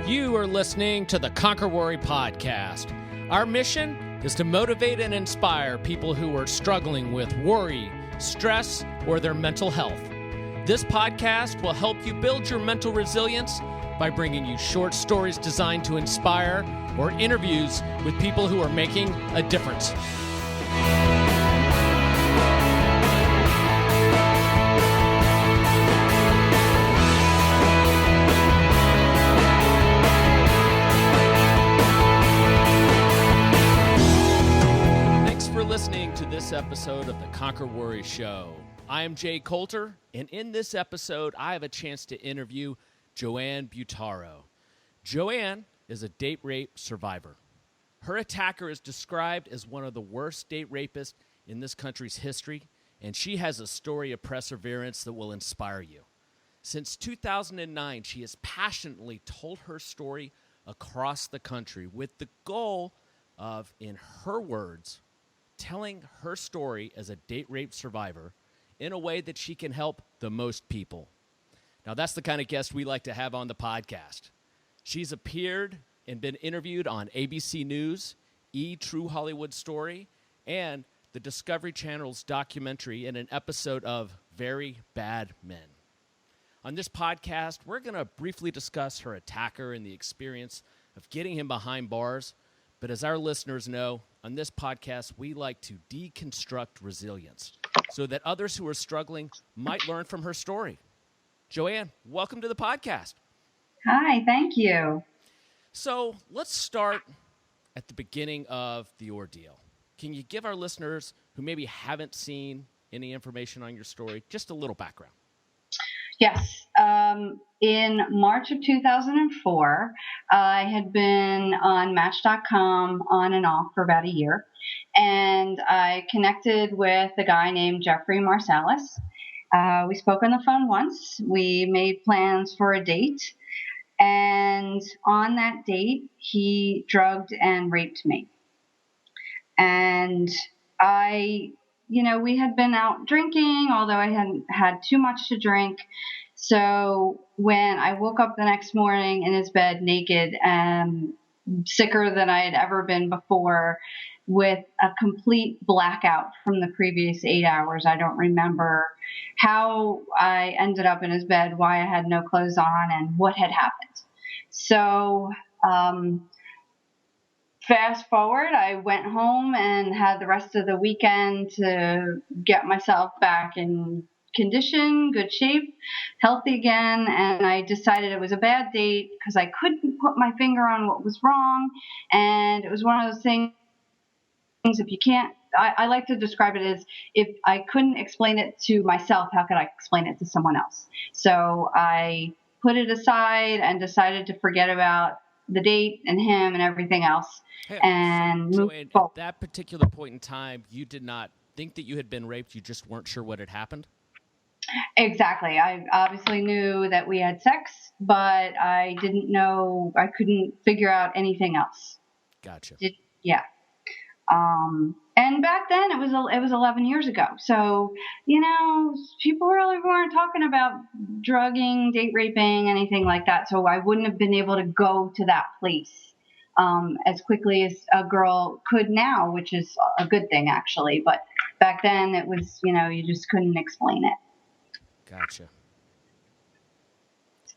You are listening to the Conquer Worry podcast. Our mission is to motivate and inspire people who are struggling with worry, stress, or their mental health. This podcast will help you build your mental resilience by bringing you short stories designed to inspire or interviews with people who are making a difference. Listening to this episode of the Conquer Worry Show. I am Jay Coulter, and in this episode, I have a chance to interview JoAnn Buttaro. JoAnn is a date rape survivor. Her attacker is described as one of the worst date rapists in this country's history, and she has a story of perseverance that will inspire you. Since 2009, she has passionately told her story across the country with the goal of, in her words, telling her story as a date rape survivor in a way that she can help the most people. Now, that's the kind of guest we like to have on the podcast. She's appeared and been interviewed on ABC News, True Hollywood Story, and the Discovery Channel's documentary in an episode of Very Bad Men. On this podcast, we're going to briefly discuss her attacker and the experience of getting him behind bars. But as our listeners know, on this podcast, we like to deconstruct resilience so that others who are struggling might learn from her story. JoAnn, welcome to the podcast. Hi, thank you. So let's start at the beginning of the ordeal. Can you give our listeners who maybe haven't seen any information on your story just a little background? Yes. In March of 2004, I had been on Match.com on and off for about a year, and I connected with a guy named Jeffrey Marsalis. We spoke on the phone once. We made plans for a date, and on that date, he drugged and raped me. And we had been out drinking, although I hadn't had too much to drink. So when I woke up the next morning in his bed naked and sicker than I had ever been before, with a complete blackout from the previous 8 hours, I don't remember how I ended up in his bed, why I had no clothes on, and what had happened. So fast forward, I went home and had the rest of the weekend to get myself back in condition, good shape, healthy again. And I decided it was a bad date because I couldn't put my finger on what was wrong. And it was one of those things, if you can't, I like to describe it as, if I couldn't explain it to myself, how could I explain it to someone else? So I put it aside and decided to forget about the date and him and everything else. And so at that particular point in time, you did not think that you had been raped. You just weren't sure what had happened? Exactly. I obviously knew that we had sex, but I didn't know, I couldn't figure out anything else. Gotcha. Yeah. And back then it was 11 years ago. So, people really weren't talking about drugging, date raping, anything like that. So I wouldn't have been able to go to that place as quickly as a girl could now, which is a good thing, actually. But back then it was, you just couldn't explain it. Gotcha.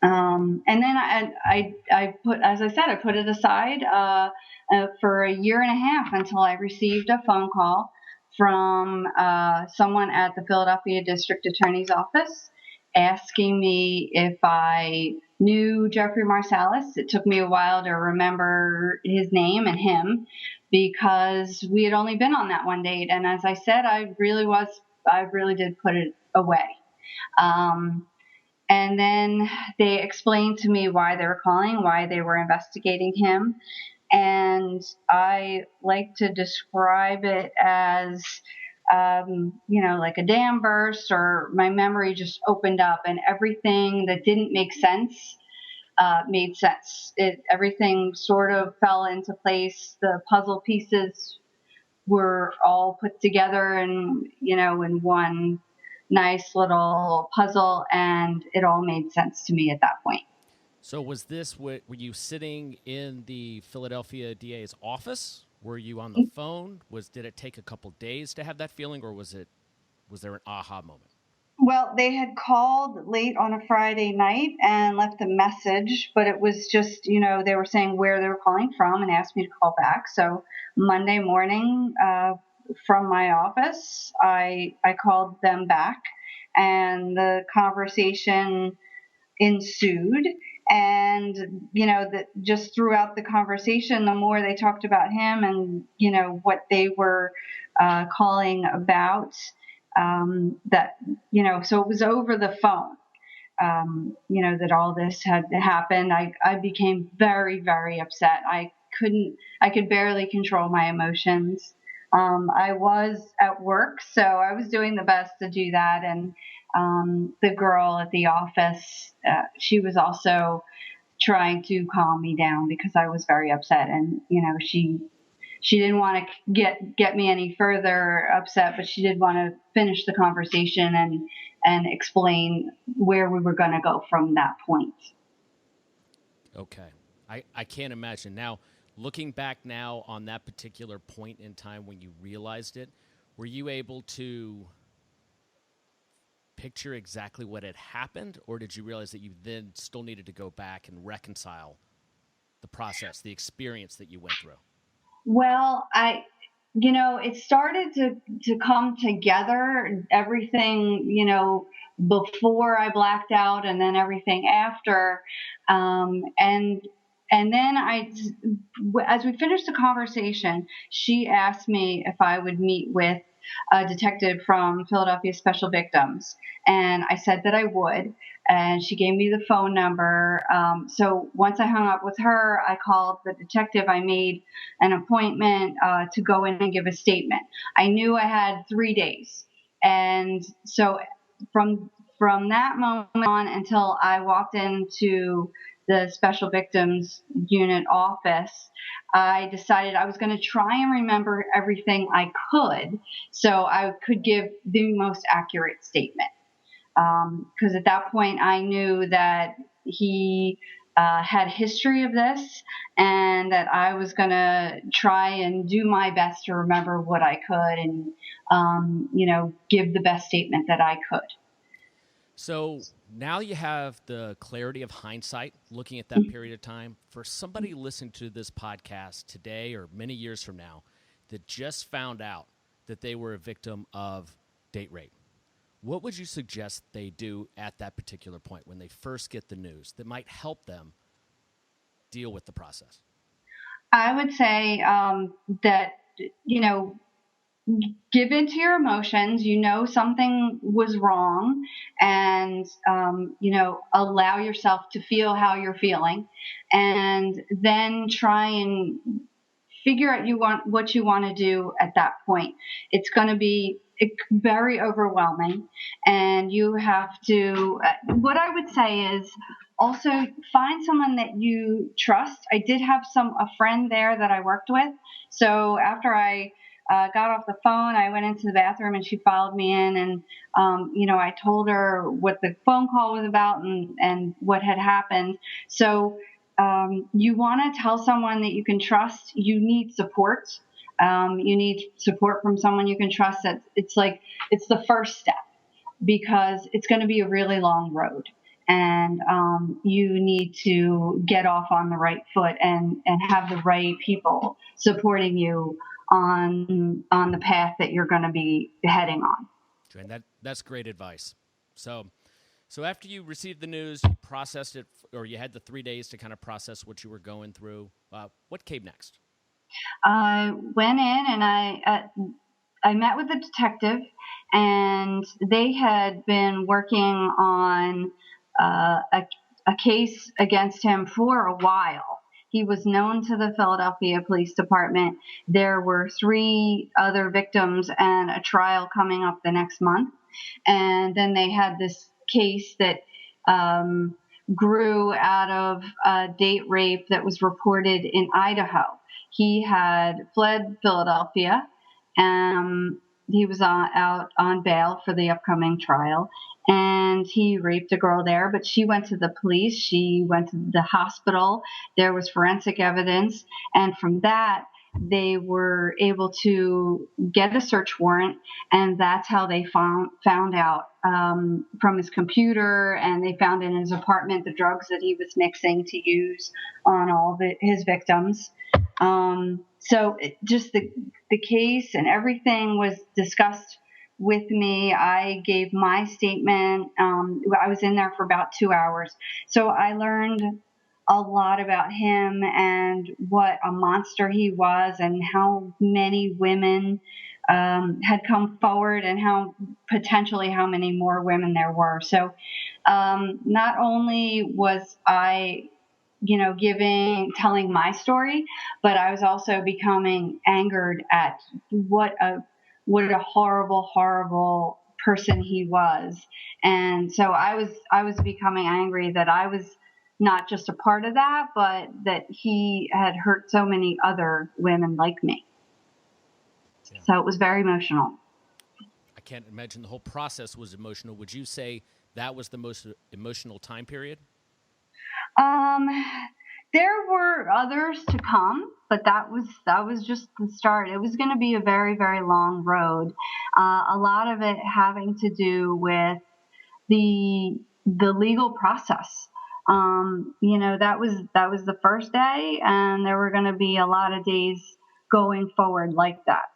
And then I put, as I said, I put it aside for a year and a half until I received a phone call from someone at the Philadelphia District Attorney's Office asking me if I knew Jeffrey Marsalis. It took me a while to remember his name and him because we had only been on that one date. And as I said, I really did put it away. And then they explained to me why they were calling, why they were investigating him. And I like to describe it as, like a dam burst, or my memory just opened up and everything that didn't make sense made sense. Everything sort of fell into place. The puzzle pieces were all put together and, in one nice little puzzle, and it all made sense to me at that point. So was this, were you sitting in the Philadelphia DA's office? Were you on the phone? Did it take a couple days to have that feeling, or was there an aha moment? Well, they had called late on a Friday night and left a message, but it was just, they were saying where they were calling from and asked me to call back. So Monday morning, from my office, I called them back, and the conversation ensued. And, just throughout the conversation, the more they talked about him and, what they were calling about, that, so it was over the phone, that all this had happened. I became very, very upset. I could barely control my emotions. I was at work, so I was doing the best to do that. And the girl at the office, she was also trying to calm me down because I was very upset. And, she didn't want to get me any further upset, but she did want to finish the conversation and explain where we were going to go from that point. Okay. I can't imagine. Now, looking back now on that particular point in time when you realized it, were you able to picture exactly what had happened, or did you realize that you then still needed to go back and reconcile the process, the experience that you went through? Well, it started to come together, everything, before I blacked out and then everything after. And then as we finished the conversation, she asked me if I would meet with a detective from Philadelphia Special Victims. And I said that I would. And she gave me the phone number. So once I hung up with her, I called the detective. I made an appointment to go in and give a statement. I knew I had 3 days. And so from that moment on until I walked into the Special Victims Unit office, I decided I was going to try and remember everything I could so I could give the most accurate statement. Because at that point I knew that he had a history of this, and that I was going to try and do my best to remember what I could and, give the best statement that I could. So now you have the clarity of hindsight looking at that period of time. For somebody listening to this podcast today or many years from now that just found out that they were a victim of date rape, what would you suggest they do at that particular point when they first get the news that might help them deal with the process? I would say that, give into your emotions, something was wrong, and, allow yourself to feel how you're feeling, and then try and figure out what you want to do at that point. It's going to be very overwhelming, and you have to, what I would say is also find someone that you trust. I did have a friend there that I worked with. So after I got off the phone, I went into the bathroom and she followed me in, and, I told her what the phone call was about and what had happened. So, you want to tell someone that you can trust. You need support. You need support from someone you can trust. It's the first step, because it's going to be a really long road, and you need to get off on the right foot and have the right people supporting you on the path that you're going to be heading on. And that's great advice. So after you received the news, you processed it, or you had the 3 days to kind of process what you were going through. What came next? I went in and I met with the detective, and they had been working on a case against him for a while. He was known to the Philadelphia Police Department. There were 3 other victims and a trial coming up the next month. And then they had this case that grew out of a date rape that was reported in Idaho. He had fled Philadelphia, he was out on bail for the upcoming trial, and he raped a girl there. But she went to the police. She went to the hospital. There was forensic evidence, and from that, they were able to get a search warrant, and that's how they found out from his computer, and they found in his apartment the drugs that he was mixing to use on all his victims. So just the case and everything was discussed with me. I gave my statement. I was in there for about 2 hours. So I learned a lot about him and what a monster he was and how many women had come forward and how many more women there were. So not only was I telling my story, but I was also becoming angered at what a horrible, horrible person he was. And so I was becoming angry that I was not just a part of that, but that he had hurt so many other women like me. Yeah. So it was very emotional. I can't imagine the whole process was emotional. Would you say that was the most emotional time period? There were others to come, but that was just the start. It was going to be a very, very long road. A lot of it having to do with the legal process. That was the first day, and there were going to be a lot of days going forward like that.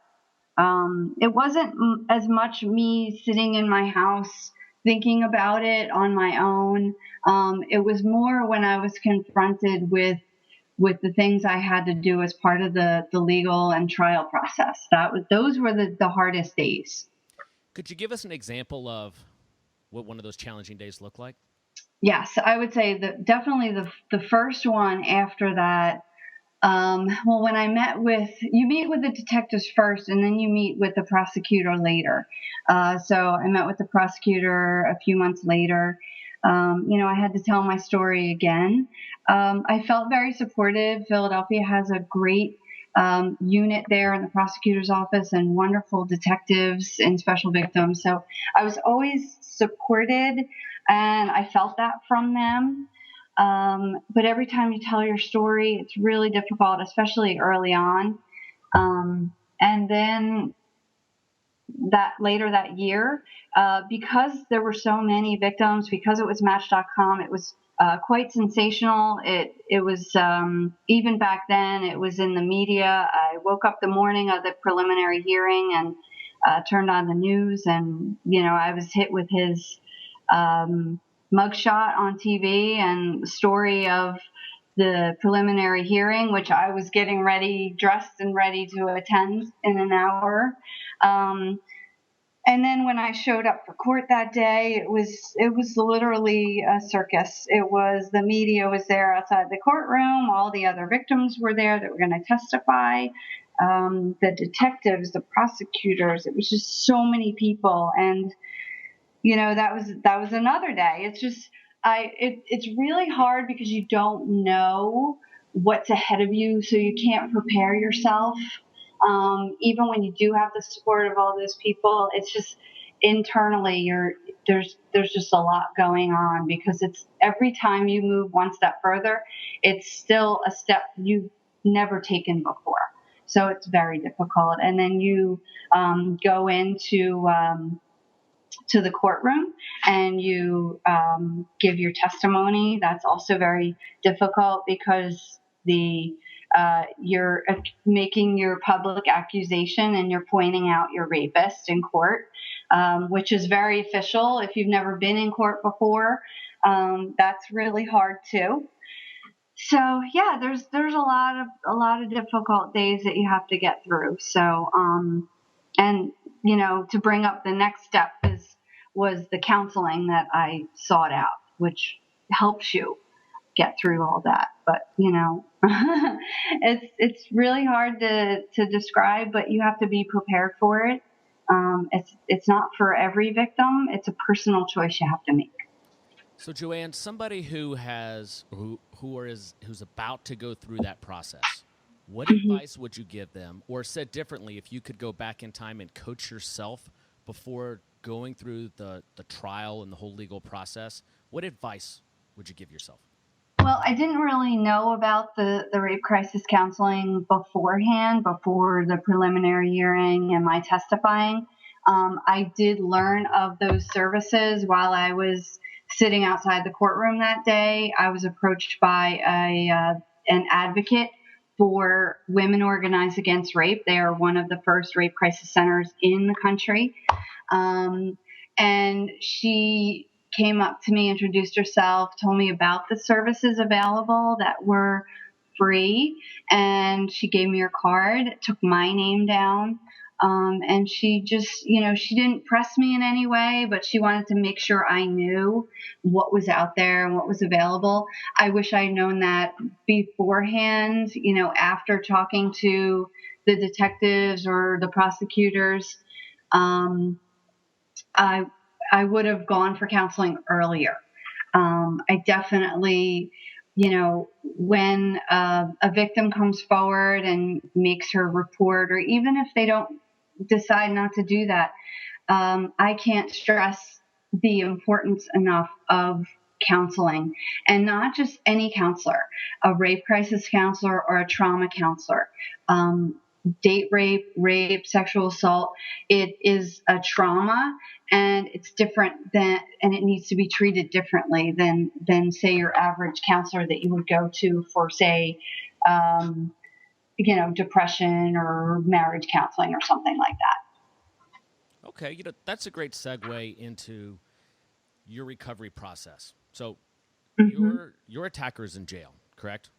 It wasn't as much me sitting in my house thinking about it on my own. It was more when I was confronted with the things I had to do as part of the legal and trial process. Those were the hardest days. Could you give us an example of what one of those challenging days looked like? Yes, I would say that definitely the first one after that. When you meet with the detectives first, and then you meet with the prosecutor later. So I met with the prosecutor a few months later. I had to tell my story again. I felt very supportive. Philadelphia has a great unit there in the prosecutor's office and wonderful detectives and special victims. So I was always supported, and I felt that from them. But every time you tell your story, it's really difficult, especially early on. And then later that year, because there were so many victims, because it was Match.com, it was quite sensational. It was even back then, it was in the media. I woke up the morning of the preliminary hearing and turned on the news, and I was hit with his mugshot on TV and the story of the preliminary hearing, which I was getting ready, dressed and ready to attend in an hour. And then when I showed up for court that day, it was literally a circus. The media was there outside the courtroom. All the other victims were there that were going to testify. The detectives, the prosecutors, it was just so many people. And that was another day. It's just, it's really hard because you don't know what's ahead of you, so you can't prepare yourself. Even when you do have the support of all those people, it's just internally there's just a lot going on, because it's every time you move one step further, it's still a step you've never taken before. So it's very difficult. And then you go into to the courtroom and you give your testimony. That's also very difficult because you're making your public accusation and you're pointing out your rapist in court, which is very official. If you've never been in court before, that's really hard too. So yeah, there's a lot of difficult days that you have to get through. So and to bring up the next step was the counseling that I sought out, which helps you get through all that. But it's really hard to describe, but you have to be prepared for it. It's not for every victim. It's a personal choice you have to make. So JoAnn, somebody who's about to go through that process, what advice would you give them? Or said differently, if you could go back in time and coach yourself before going through the trial and the whole legal process, what advice would you give yourself? Well, I didn't really know about the rape crisis counseling beforehand, before the preliminary hearing and my testifying. I did learn of those services while I was sitting outside the courtroom that day. I was approached by an advocate for Women Organized Against Rape. They are one of the first rape crisis centers in the country. And she came up to me, introduced herself, told me about the services available that were free. And she gave me her card, took my name down. And she just, she didn't press me in any way, but she wanted to make sure I knew what was out there and what was available. I wish I'd known that beforehand, after talking to the detectives or the prosecutors. I would have gone for counseling earlier. I definitely, when a victim comes forward and makes her report, or even if they don't decide not to do that, I can't stress the importance enough of counseling, and not just any counselor, a rape crisis counselor or a trauma counselor. Date rape, sexual assault, it is a trauma, and it's different and it needs to be treated differently than say your average counselor that you would go to for, say, depression or marriage counseling or something like that. Okay, that's a great segue into your recovery process. So your attacker is in jail, correct?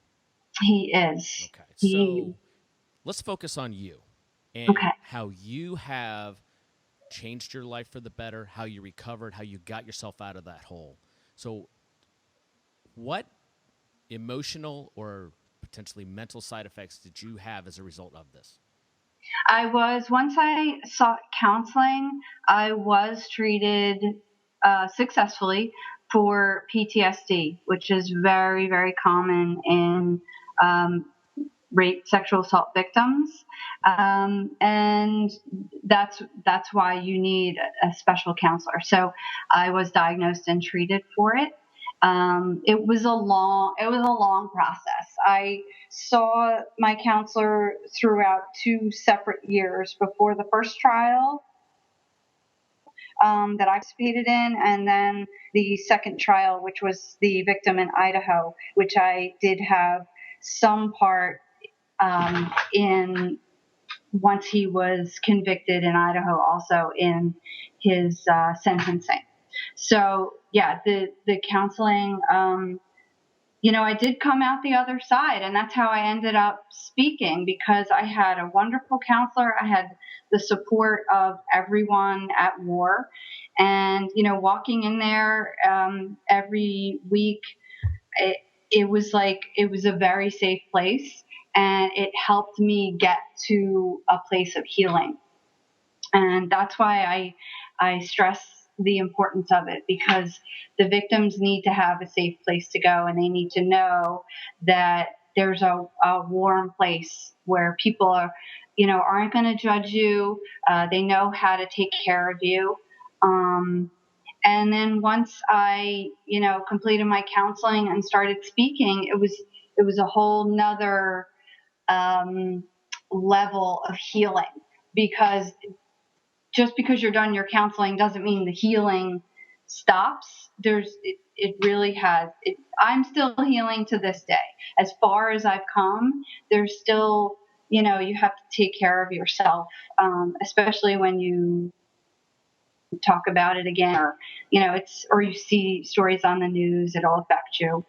He is. Okay, so let's focus on you and how you have changed your life for the better, how you recovered, how you got yourself out of that hole. So what emotional or potentially mental side effects did you have as a result of this? Once I sought counseling, I was treated successfully for PTSD, which is very, very common in rape, sexual assault victims. And that's why you need a special counselor. So I was diagnosed and treated for it. It was a long process. I saw my counselor throughout 2 separate years before the first trial that I participated in, and then the second trial, which was the victim in Idaho, which I did have some part in once he was convicted in Idaho, also in his sentencing. So yeah, the counseling, I did come out the other side, and that's how I ended up speaking, because I had a wonderful counselor. I had the support of everyone at WAR, and, walking in there every week, it was a very safe place, and it helped me get to a place of healing. And that's why I stress the importance of it, because the victims need to have a safe place to go, and they need to know that there's a warm place where people aren't going to judge you. They know how to take care of you. And then once I, completed my counseling and started speaking, it was a whole nother level of healing, because just because you're done your counseling doesn't mean the healing stops. It really has. I'm still healing to this day. As far as I've come, there's still, you have to take care of yourself, especially when you talk about it again, or, or you see stories on the news, it'll affect you.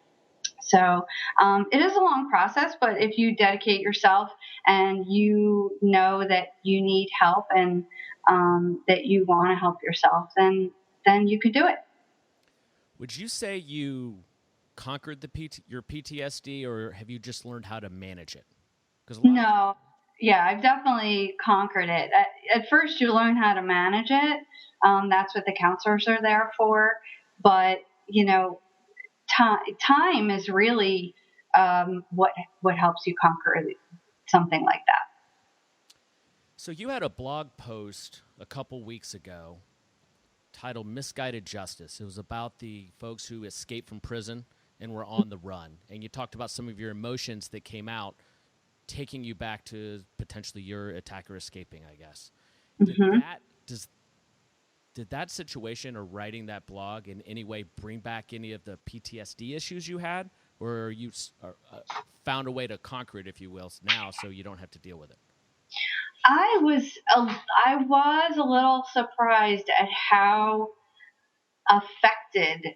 So it is a long process, but if you dedicate yourself and you know that you need help, and that you want to help yourself, then you can do it. Would you say you conquered your PTSD, or have you just learned how to manage it? No. Yeah, I've definitely conquered it. At first, you learn how to manage it. That's what the counselors are there for. But, time is really what helps you conquer something like that. So you had a blog post a couple weeks ago titled Misguided Justice. It was about the folks who escaped from prison and were on the run. And you talked about some of your emotions that came out, taking you back to potentially your attacker escaping, I guess. Mm-hmm. Did that situation or writing that blog in any way bring back any of the PTSD issues you had? Or you found a way to conquer it, if you will, now so you don't have to deal with it? I was a little surprised at how affected,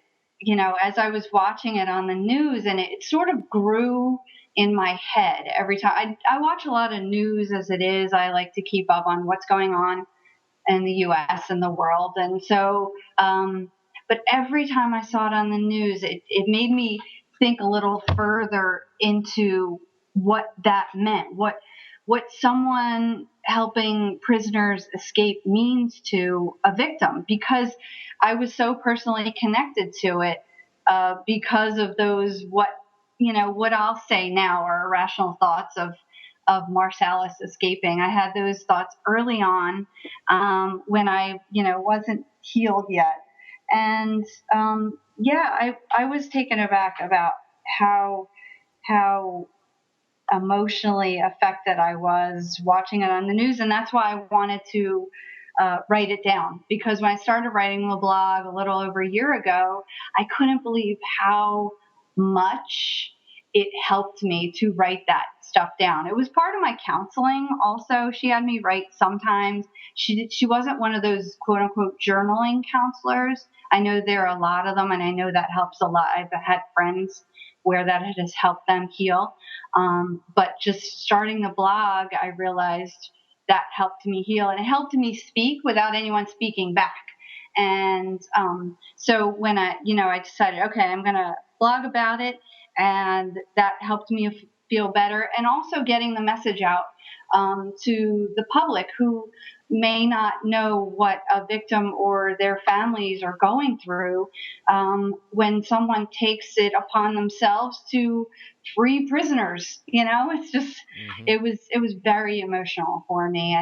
as I was watching it on the news, and it sort of grew in my head every time. I watch a lot of news as it is. I like to keep up on what's going on in the U.S. and the world. And so, but every time I saw it on the news, it made me think a little further into what that meant, what someone helping prisoners escape means to a victim, because I was so personally connected to it because of those, what I'll say now are irrational thoughts of Marsalis escaping. I had those thoughts early on when I, wasn't healed yet. And I was taken aback about how emotionally affected I was watching it on the news. And that's why I wanted to write it down, because when I started writing the blog a little over a year ago, I couldn't believe how much it helped me to write that stuff down. It was part of my counseling also. She had me write sometimes. She wasn't one of those quote unquote journaling counselors. I know there are a lot of them, and I know that helps a lot. I've had friends where that has helped them heal. But just starting the blog, I realized that helped me heal, and it helped me speak without anyone speaking back. And so when I decided, okay, I'm going to blog about it, and that helped me feel better, and also getting the message out to the public who may not know what a victim or their families are going through when someone takes it upon themselves to free prisoners. It's just it was very emotional for me,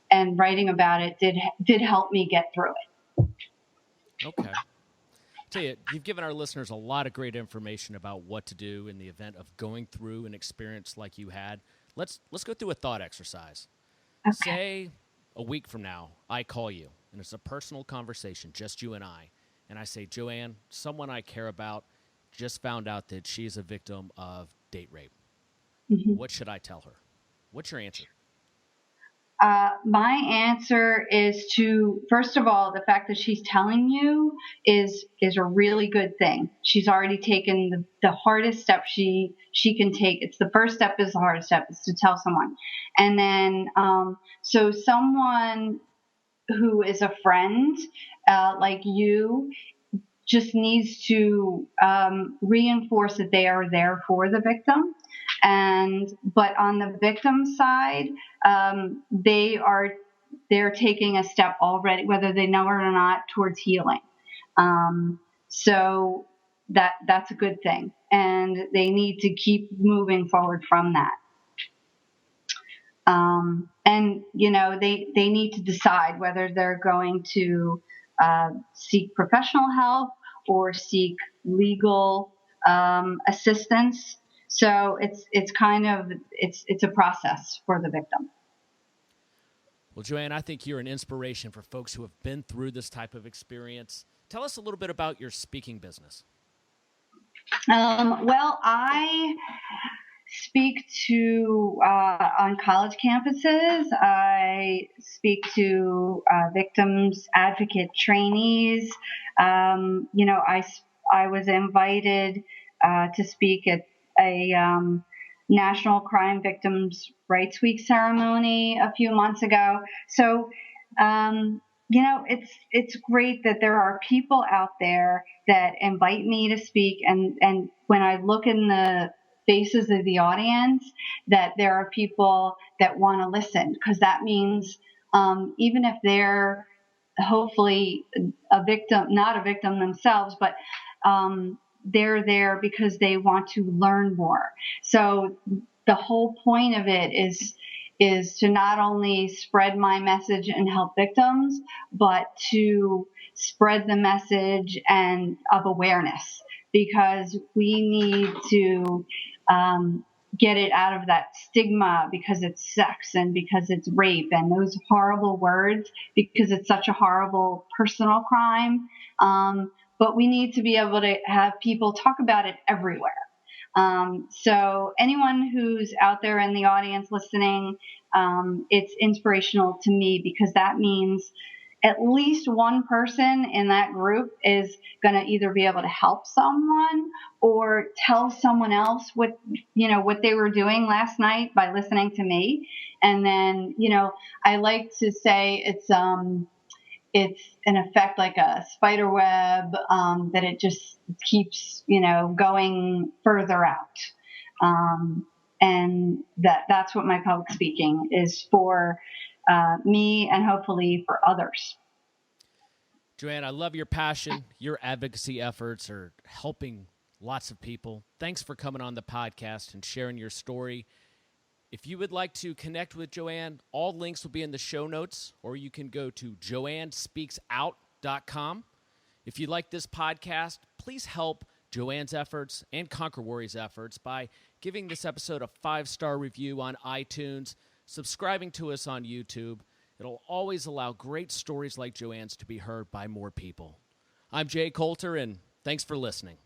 and writing about it did help me get through it. Okay. Tell you, you've given our listeners a lot of great information about what to do in the event of going through an experience like you had. Let's go through a thought exercise. Okay. Say a week from now, I call you, and it's a personal conversation, just you and I say, JoAnn, someone I care about just found out that she's a victim of date rape. Mm-hmm. What should I tell her? What's your answer? My answer is to, first of all, the fact that she's telling you is a really good thing. She's already taken the hardest step she can take. It's the first step is the hardest step, is to tell someone. And then, so someone who is a friend, like you, just needs to reinforce that they are there for the victim. But on the victim side, they're taking a step already, whether they know it or not, towards healing. So that's a good thing, and they need to keep moving forward from that. And they need to decide whether they're going to seek professional help or seek legal assistance. So it's a process for the victim. Well, JoAnn, I think you're an inspiration for folks who have been through this type of experience. Tell us a little bit about your speaking business. Well, I speak to on college campuses. I speak to victims advocate trainees. I was invited to speak at a National Crime Victims' Rights Week ceremony a few months ago. So, it's great that there are people out there that invite me to speak, and when I look in the faces of the audience, that there are people that want to listen, because that means even if they're hopefully a victim, not a victim themselves, but they're there because they want to learn more. So the whole point of it is to not only spread my message and help victims, but to spread the message and of awareness, because we need to get it out of that stigma, because it's sex and because it's rape and those horrible words, because it's such a horrible personal crime. But we need to be able to have people talk about it everywhere. So anyone who's out there in the audience listening, it's inspirational to me, because that means at least one person in that group is going to either be able to help someone or tell someone else what they were doing last night by listening to me. And then, I like to say it's in effect like a spider web, that it just keeps, going further out. And that's what my public speaking is for, me, and hopefully for others. JoAnn, I love your passion. Your advocacy efforts are helping lots of people. Thanks for coming on the podcast and sharing your story. If you would like to connect with JoAnn, all links will be in the show notes, or you can go to JoAnnSpeaksOut.com. If you like this podcast, please help JoAnn's efforts and Conquer Worry's efforts by giving this episode a 5-star review on iTunes, subscribing to us on YouTube. It'll always allow great stories like JoAnn's to be heard by more people. I'm Jay Coulter, and thanks for listening.